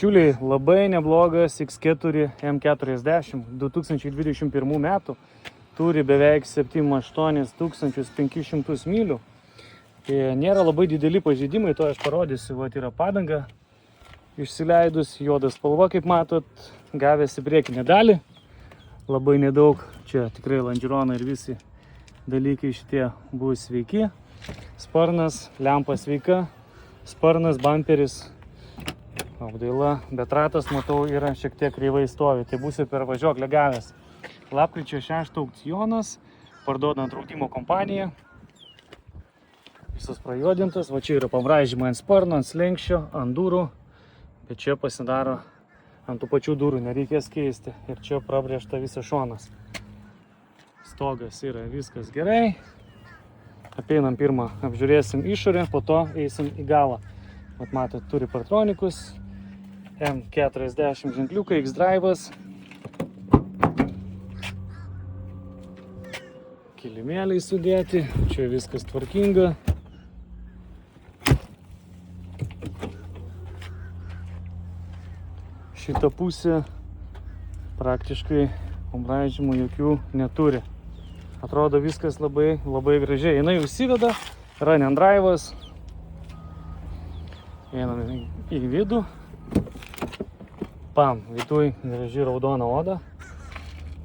Čiuliai, labai neblogas X4 M40 2021 metų. Turi beveik 7-8 500 mylių. Nėra labai dideli pažeidimai, to aš parodysiu. Vat yra padanga išsileidus, juoda spalva, kaip matot, gavęs į priekinę dalį. Labai nedaug, čia tikrai lonžironai ir visi dalykai šitie bus sveiki. Sparnas, lempa sveika, sparnas, bamperis, apdaila, bet ratas, matau, yra šiek tiek kreivai stovi, tai būsiu per važiuoklę gavęs. Lapkričio 6 aukcionas, parduodant draudimo kompaniją. Visas prajuodintas, va čia yra pabraižymai ant sparno, ant slenkščio, ant durų, bet čia pasidaro ant tų pačių durų, nereikės keisti. Ir čia prabrėžta visas šonas. Stogas yra viskas gerai. Apeinam pirmą, apžiūrėsim išorę, po to eisim į galą. Vat matot, turi partronikus, M40 ženkliukai, X-Drive'as. Kilimėliai sudėti, čia viskas tvarkinga. Šitą pusę praktiškai pabraižymų jokių neturi. Atrodo viskas labai gražiai. Jinai užsiveda, run and drive'as. Einam į vidų. Pam, viduj graži raudona oda.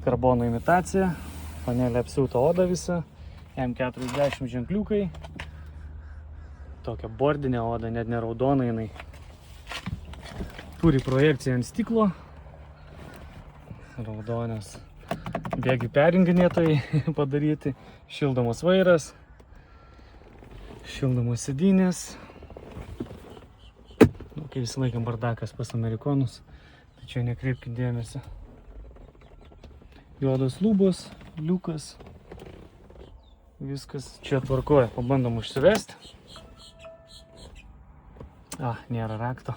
Karbono imitacija. Panelė apsiūta oda visa. M40 ženkliukai. Tokia bordinė oda, net ne raudona jinai. Turi projekciją ant stiklo. Raudonės bėgių perjunginėtojai padaryti. Šildomas vairas. Šildomos sėdynės. Kaip visą laiką bardakas pas amerikonus. Tai čia nekreipkit dėmesio. Juodos lubos, liukas. Viskas čia tvarkoja. Pabandom užsivesti. Nėra rakto.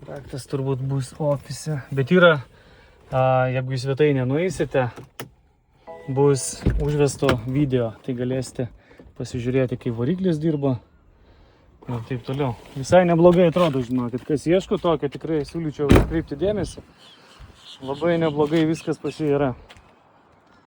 Raktas turbūt bus ofise. Bet yra, jeigu į svetainę nueisite, bus užvesto video. Tai galėsite pasižiūrėti, kaip variklis dirba. Ir taip toliau. Visai neblogai atrodo, žinokit, kas ieško tokio, tikrai siūlyčiau kreipti dėmesį. Labai neblogai viskas pas jį yra.